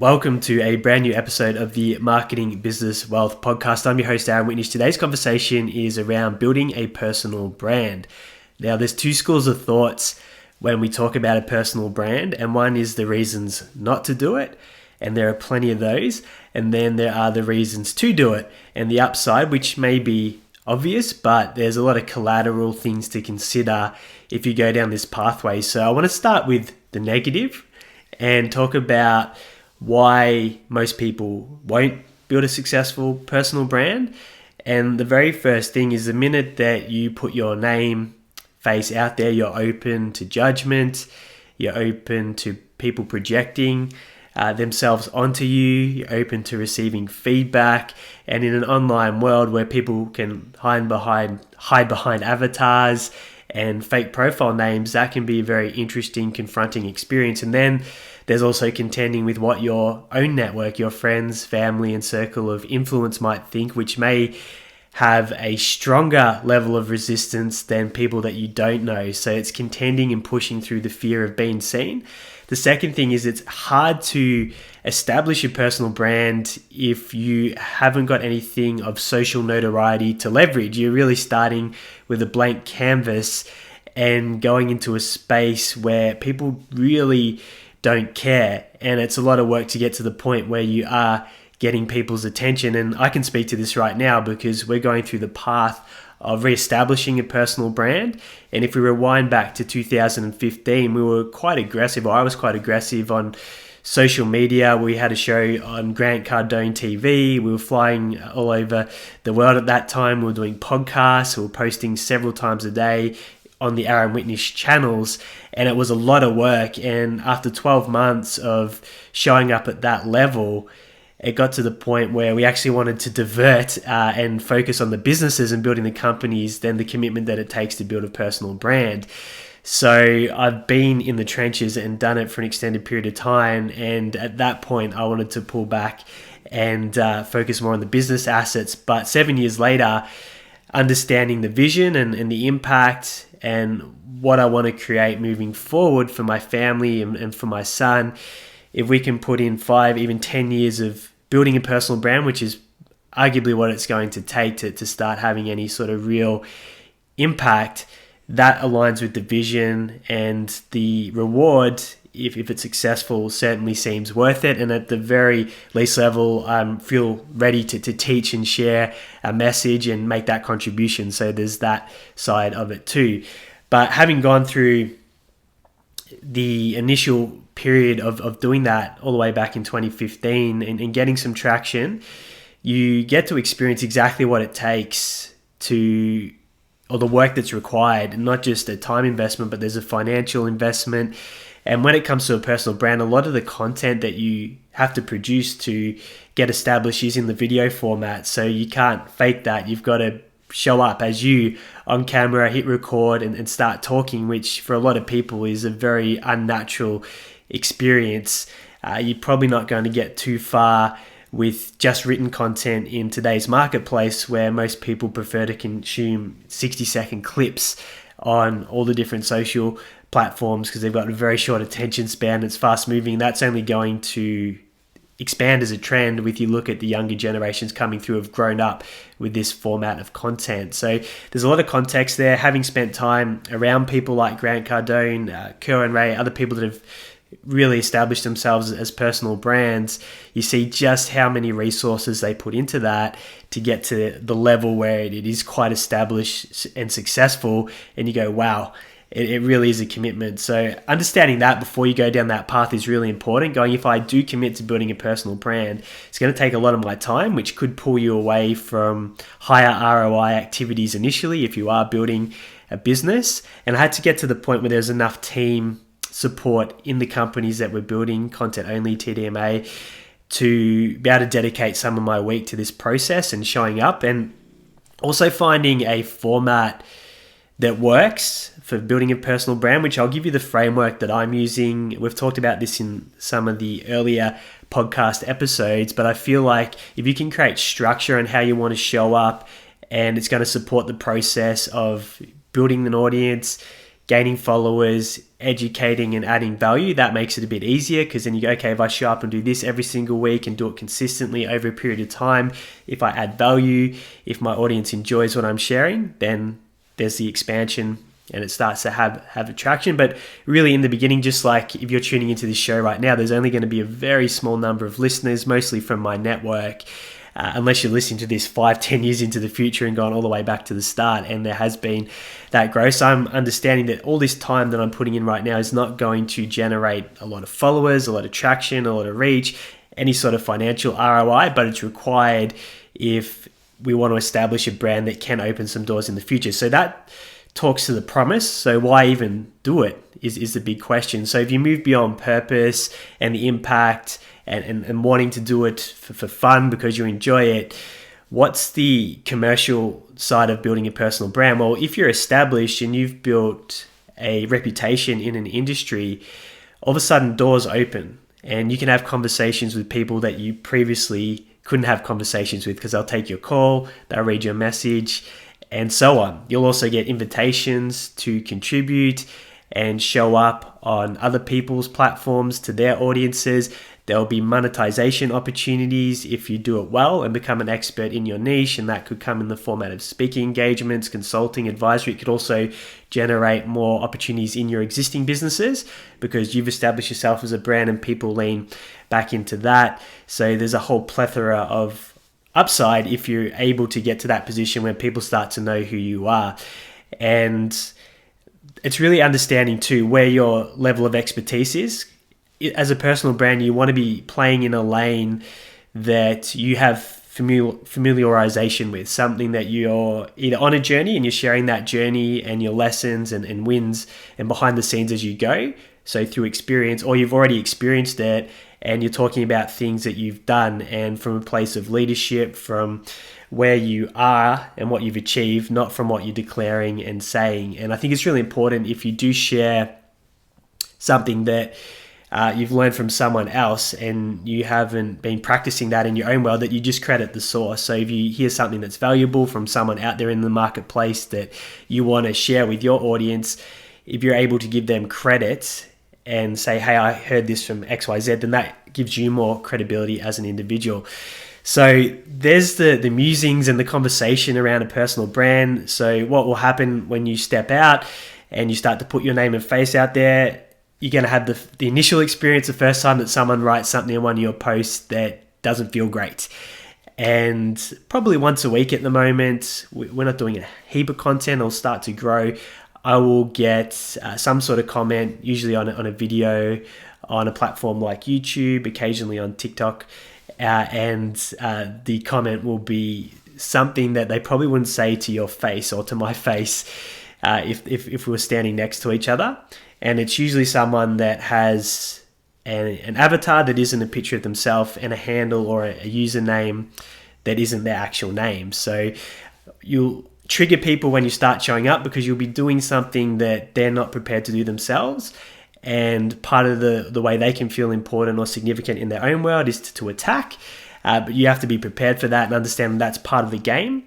Welcome to a brand new episode of the Marketing Business Wealth Podcast. I'm your host, Aaron Witnish. Today's conversation is around building a personal brand. Now, there's two schools of thoughts when we talk about a personal brand, and one is the reasons not to do it, and there are plenty of those, and then there are the reasons to do it, and the upside, which may be obvious, but there's a lot of collateral things to consider if you go down this pathway. So I want to start with the negative and talk about why most people won't build a successful personal brand. And the very first thing is the minute that you put your name face out there, you're open to judgment, you're open to people projecting themselves onto you, you're open to receiving feedback. And in an online world where people can hide behind avatars and fake profile names, that can be a very interesting, confronting experience. And then there's also contending with what your own network, your friends, family, and circle of influence might think, which may have a stronger level of resistance than people that you don't know. So it's contending and pushing through the fear of being seen. The second thing is it's hard to establish a personal brand if you haven't got anything of social notoriety to leverage. You're really starting with a blank canvas and going into a space where people really don't care, and it's a lot of work to get to the point where you are getting people's attention. And I can speak to this right now because we're going through the path of reestablishing a personal brand. And if we rewind back to 2015, we were quite aggressive, or I was quite aggressive on social media. We had a show on Grant Cardone TV. We were flying all over the world at that time. We were doing podcasts. We were posting several times a day on the Aaron Witnish channels, and it was a lot of work. And after 12 months of showing up at that level, it got to the point where we actually wanted to divert and focus on the businesses and building the companies than the commitment that it takes to build a personal brand. So I've been in the trenches and done it for an extended period of time, and at that point I wanted to pull back and focus more on the business assets. But 7 years later, understanding the vision and the impact and what I want to create moving forward for my family and for my son, if we can put in 5, even 10 years of building a personal brand, which is arguably what it's going to take to start having any sort of real impact, that aligns with the vision, and the reward, if it's successful, certainly seems worth it. And at the very least level, I feel ready to teach and share a message and make that contribution. So there's that side of it too. But having gone through the initial period of doing that all the way back in 2015 and getting some traction, you get to experience exactly what it takes to, or the work that's required, not just a time investment, but there's a financial investment. And when it comes to a personal brand, a lot of the content that you have to produce to get established is in the video format. So you can't fake that. You've got to show up as you on camera, hit record and start talking, which for a lot of people is a very unnatural experience. You're probably not going to get too far with just written content in today's marketplace, where most people prefer to consume 60-second clips on all the different social platforms because they've got a very short attention span. It's fast moving. That's only going to expand as a trend with you look at the younger generations coming through, have grown up with this format of content. So there's a lot of context there. Having spent time around people like Grant Cardone, Kerr and Ray, other people that have really established themselves as personal brands, you see just how many resources they put into that to get to the level where it is quite established and successful. And you go, wow, it really is a commitment. So understanding that before you go down that path is really important. Going, if I do commit to building a personal brand, it's going to take a lot of my time, which could pull you away from higher ROI activities initially if you are building a business. And I had to get to the point where there's enough team support in the companies that we're building, Content-only, TDMA, to be able to dedicate some of my week to this process and showing up, and also finding a format that works for building a personal brand, which I'll give you the framework that I'm using. We've talked about this in some of the earlier podcast episodes, but I feel like if you can create structure and how you want to show up, and it's going to support the process of building an audience, gaining followers, educating and adding value, that makes it a bit easier, because then you go, okay, if I show up and do this every single week and do it consistently over a period of time, if I add value, if my audience enjoys what I'm sharing, then there's the expansion and it starts to have attraction. But really in the beginning, just like if you're tuning into this show right now, there's only going to be a very small number of listeners, mostly from my network, unless you're listening to this 5-10 years into the future and gone all the way back to the start, and there has been that growth. So I'm understanding that all this time that I'm putting in right now is not going to generate a lot of followers, a lot of traction, a lot of reach, any sort of financial ROI, but it's required if we want to establish a brand that can open some doors in the future. So that talks to the promise. So why even do it is the big question. So if you move beyond purpose and the impact and wanting to do it for fun because you enjoy it, what's the commercial side of building a personal brand? Well, if you're established and you've built a reputation in an industry, all of a sudden doors open and you can have conversations with people that you previously couldn't have conversations with, because they'll take your call, they'll read your message, and so on. You'll also get invitations to contribute and show up on other people's platforms to their audiences. There'll be monetization opportunities if you do it well and become an expert in your niche, and that could come in the format of speaking engagements, consulting, advisory. It could also generate more opportunities in your existing businesses because you've established yourself as a brand and people lean back into that. So there's a whole plethora of upside if you're able to get to that position where people start to know who you are. And it's really understanding too where your level of expertise is. As a personal brand, you want to be playing in a lane that you have familiarization with, something that you're either on a journey and you're sharing that journey and your lessons and wins and behind the scenes as you go. So through experience, or you've already experienced it and you're talking about things that you've done and from a place of leadership, from where you are and what you've achieved, not from what you're declaring and saying. And I think it's really important if you do share something that you've learned from someone else and you haven't been practicing that in your own world, that you just credit the source. So if you hear something that's valuable from someone out there in the marketplace that you want to share with your audience, if you're able to give them credit and say, hey, I heard this from XYZ, then that gives you more credibility as an individual. So there's the musings and the conversation around a personal brand. So what will happen when you step out and you start to put your name and face out there? You're going to have the initial experience the first time that someone writes something in one of your posts that doesn't feel great. And probably once a week at the moment, we're not doing a heap of content. It'll start to grow. I will get some sort of comment, usually on a video on a platform like YouTube, occasionally on TikTok. And the comment will be something that they probably wouldn't say to your face or to my face if we were standing next to each other. And it's usually someone that has an avatar that isn't a picture of themselves and a handle or a username that isn't their actual name. So you'll trigger people when you start showing up because you'll be doing something that they're not prepared to do themselves. And part of the way they can feel important or significant in their own world is to attack. But you have to be prepared for that and understand that's part of the game.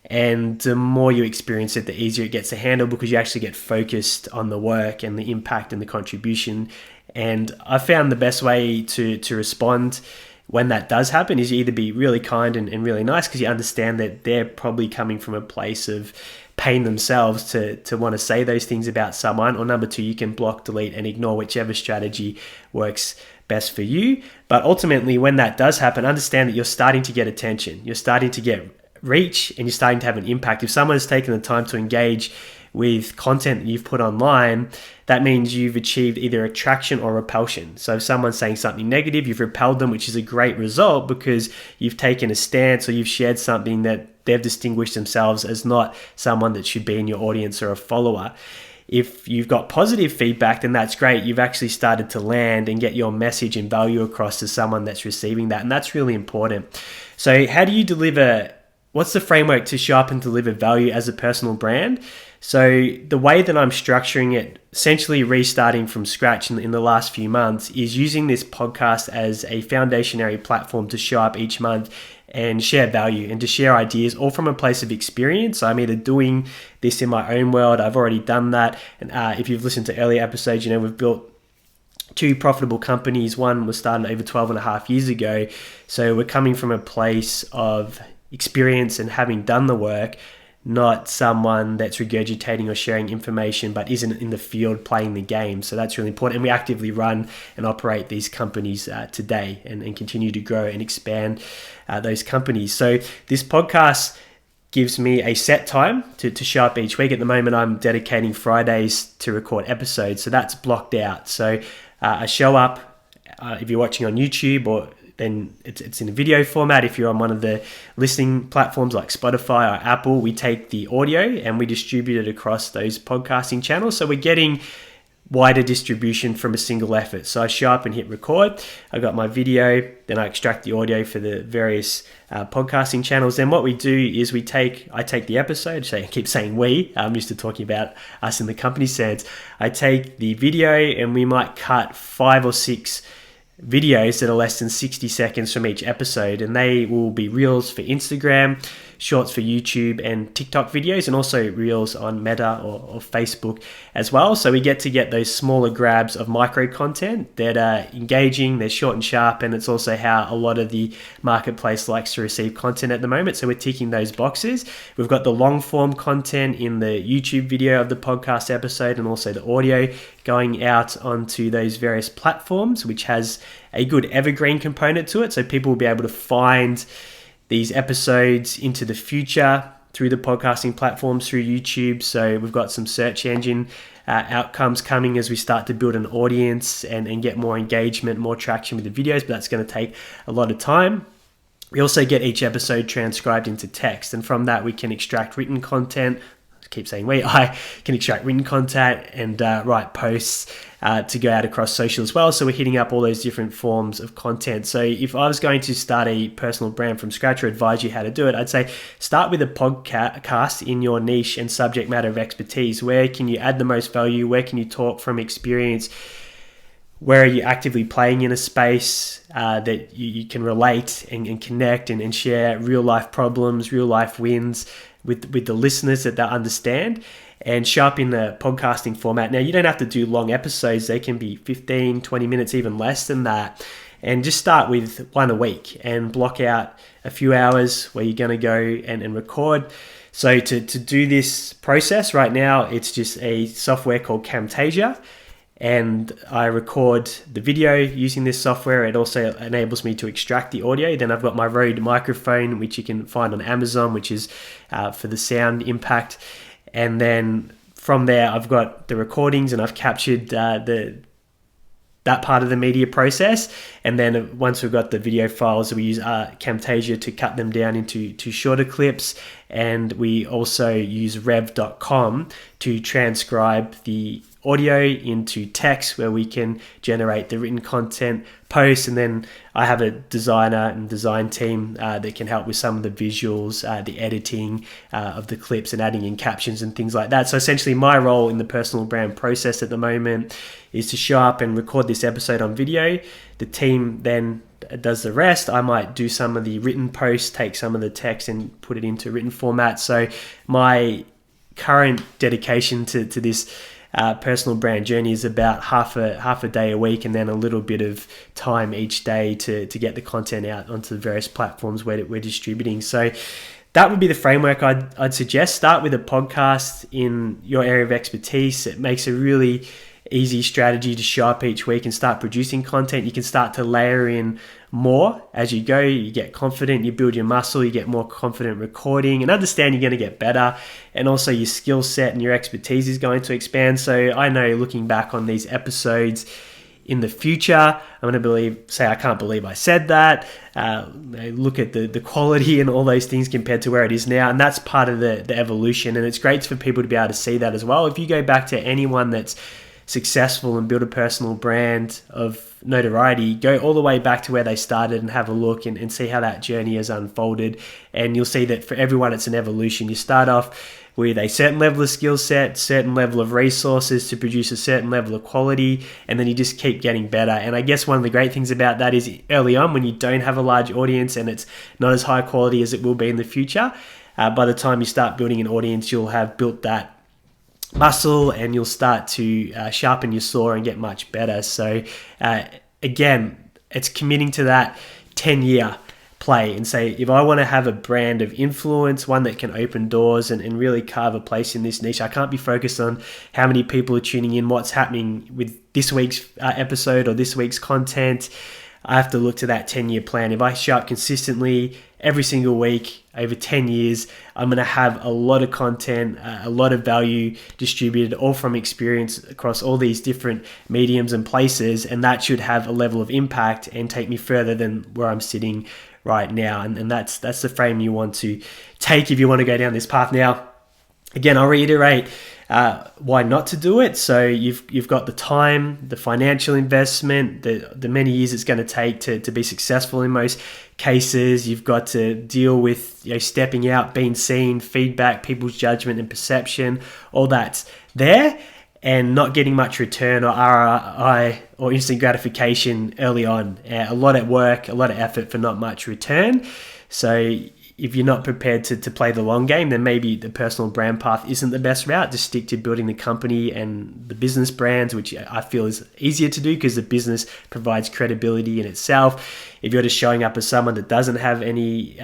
And the more you experience it, the easier it gets to handle because you actually get focused on the work and the impact and the contribution. And I found the best way to respond when that does happen is you either be really kind and really nice because you understand that they're probably coming from a place of pain themselves to want to say those things about someone. Or number two, you can block, delete, and ignore, whichever strategy works best for you. But ultimately, when that does happen, understand that you're starting to get attention. You're starting to get reach and you're starting to have an impact. If someone has taken the time to engage with content that you've put online, that means you've achieved either attraction or repulsion. So if someone's saying something negative, you've repelled them, which is a great result because you've taken a stance or you've shared something that they've distinguished themselves as not someone that should be in your audience or a follower. If you've got positive feedback, then that's great. You've actually started to land and get your message and value across to someone that's receiving that. And that's really important. So how do you deliver? What's the framework to show up and deliver value as a personal brand? So the way that I'm structuring it, essentially restarting from scratch in the last few months, is using this podcast as a foundationary platform to show up each month and share value and to share ideas, all from a place of experience. So I'm either doing this in my own world, I've already done that. And if you've listened to earlier episodes, we've built 2 profitable companies. One was started over 12 and a half years ago. So we're coming from a place of experience and having done the work, not someone that's regurgitating or sharing information but isn't in the field playing the game. So that's really important. And we actively run and operate these companies today and continue to grow and expand those companies. So this podcast gives me a set time to show up each week. At the moment, I'm dedicating Fridays to record episodes. So that's blocked out. So I show up, if you're watching on YouTube, or then it's in a video format. If you're on one of the listening platforms like Spotify or Apple, we take the audio and we distribute it across those podcasting channels. So we're getting wider distribution from a single effort. So I show up and hit record. I got my video, then I extract the audio for the various podcasting channels. Then what we do is I take the episode. So I keep saying we. I'm used to talking about us in the company sense. I take the video and we might cut 5 or 6 videos that are less than 60 seconds from each episode, and they will be reels for Instagram, shorts for YouTube and TikTok videos, and also reels on Meta or Facebook as well. So we get those smaller grabs of micro content that are engaging, they're short and sharp, and it's also how a lot of the marketplace likes to receive content at the moment. So we're ticking those boxes. We've got the long form content in the YouTube video of the podcast episode, and also the audio going out onto those various platforms, which has a good evergreen component to it. So people will be able to find these episodes into the future through the podcasting platforms, through YouTube. So we've got some search engine outcomes coming as we start to build an audience and get more engagement, more traction with the videos, but that's going to take a lot of time. We also get each episode transcribed into text, and from that we can extract written content. I can extract written content and write posts to go out across social as well. So we're hitting up all those different forms of content. So if I was going to start a personal brand from scratch or advise you how to do it, I'd say start with a podcast in your niche and subject matter of expertise. Where can you add the most value? Where can you talk from experience? Where are you actively playing in a space that you can relate and connect and share real life problems, real life wins with the listeners that they'll understand, and show up in the podcasting format. Now, you don't have to do long episodes. They can be 15, 20 minutes, even less than that. And just start with one a week and block out a few hours where you're going to go and record. So to do this process right now, it's just a software called Camtasia. And I record the video using this software. It also enables me to extract the audio. Then I've got my Rode microphone, which you can find on Amazon, which is for the sound impact. And then from there, I've got the recordings and I've captured that part of the media process. And then once we've got the video files, we use Camtasia to cut them down into shorter clips. And we also use rev.com to transcribe the audio into text, where we can generate the written content posts. And then I have a designer and design team that can help with some of the visuals, the editing of the clips and adding in captions and things like that. So essentially my role in the personal brand process at the moment is to show up and record this episode on video. The team then does the rest. I might do some of the written posts, take some of the text and put it into written format. So my current dedication to this personal brand journey is about half a day a week, and then a little bit of time each day to get the content out onto the various platforms where we're distributing. So that would be the framework I'd suggest. Start with a podcast in your area of expertise. It makes a really easy strategy to show up each week and start producing content. You can start to layer in more as you go. You get confident, you build your muscle, you get more confident recording, and understand you're going to get better, and also your skill set and your expertise is going to expand. So I know, looking back on these episodes in the future, I'm going to say I can't believe I said that. Look at the quality and all those things compared to where it is now, and that's part of the evolution. And it's great for people to be able to see that as well. If you go back to anyone that's successful and build a personal brand of notoriety, go all the way back to where they started and have a look and see how that journey has unfolded. And you'll see that for everyone, it's an evolution. You start off with a certain level of skill set, certain level of resources to produce a certain level of quality, and then you just keep getting better. And I guess one of the great things about that is early on, when you don't have a large audience and it's not as high quality as it will be in the future, by the time you start building an audience, you'll have built that muscle and you'll start to sharpen your saw and get much better. So again, it's committing to that 10-year play and say, if I want to have a brand of influence, one that can open doors and really carve a place in this niche, I can't be focused on how many people are tuning in, what's happening with this week's episode or this week's content. I have to look to that 10-year plan. If I show up consistently every single week over 10 years, I'm going to have a lot of content, a lot of value distributed, all from experience across all these different mediums and places, and that should have a level of impact and take me further than where I'm sitting right now. And that's the frame you want to take if you want to go down this path. Now, again, I'll reiterate why not to do it. So you've got the time, the financial investment, the many years it's going to take to be successful in most cases. You've got to deal with stepping out, being seen, feedback, people's judgment and perception, all that's there, and not getting much return or ROI or instant gratification early on. A lot of work, a lot of effort for not much return. So if you're not prepared to play the long game, then maybe the personal brand path isn't the best route. Just stick to building the company and the business brands, which I feel is easier to do because the business provides credibility in itself. If you're just showing up as someone that doesn't have any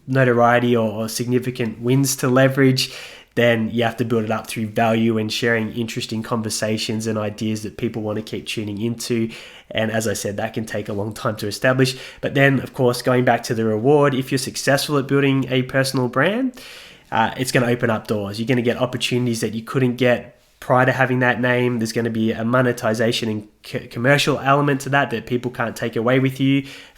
notoriety or significant wins to leverage, then you have to build it up through value and sharing interesting conversations and ideas that people want to keep tuning into. And as I said, that can take a long time to establish. But then, of course, going back to the reward, if you're successful at building a personal brand, it's going to open up doors. You're going to get opportunities that you couldn't get prior to having that name. There's going to be a monetization and commercial element to that people can't take away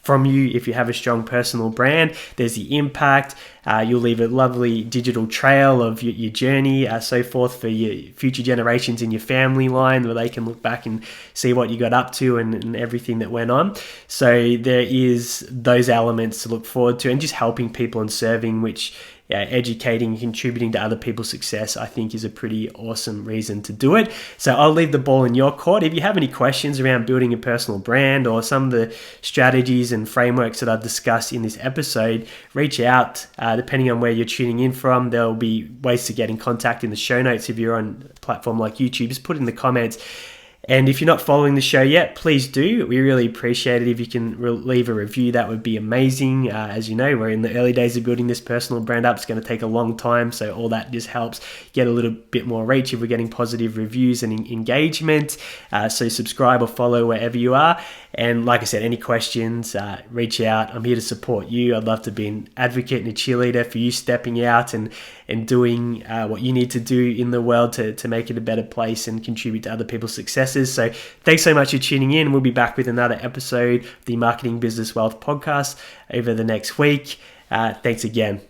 from you if you have a strong personal brand. There's the impact. You'll leave a lovely digital trail of your journey, so forth, for your future generations in your family line, where they can look back and see what you got up to and everything that went on. So there is those elements to look forward to, and just helping people and serving, which educating and contributing to other people's success, I think, is a pretty awesome reason to do it. So I'll leave the ball in your court. If you have any questions around building a personal brand or some of the strategies and frameworks that I've discussed in this episode, reach out. Depending on where you're tuning in from, there'll be ways to get in contact in the show notes. If you're on a platform like YouTube, just put in the comments. And if you're not following the show yet, please do. We really appreciate it if you can leave a review. That would be amazing. As you know, we're in the early days of building this personal brand up. It's going to take a long time, so all that just helps get a little bit more reach if we're getting positive reviews and engagement. So subscribe or follow wherever you are. And like I said, any questions, reach out. I'm here to support you. I'd love to be an advocate and a cheerleader for you stepping out and doing what you need to do in the world to make it a better place and contribute to other people's successes. So thanks so much for tuning in. We'll be back with another episode of the Marketing Business Wealth podcast over the next week. Thanks again.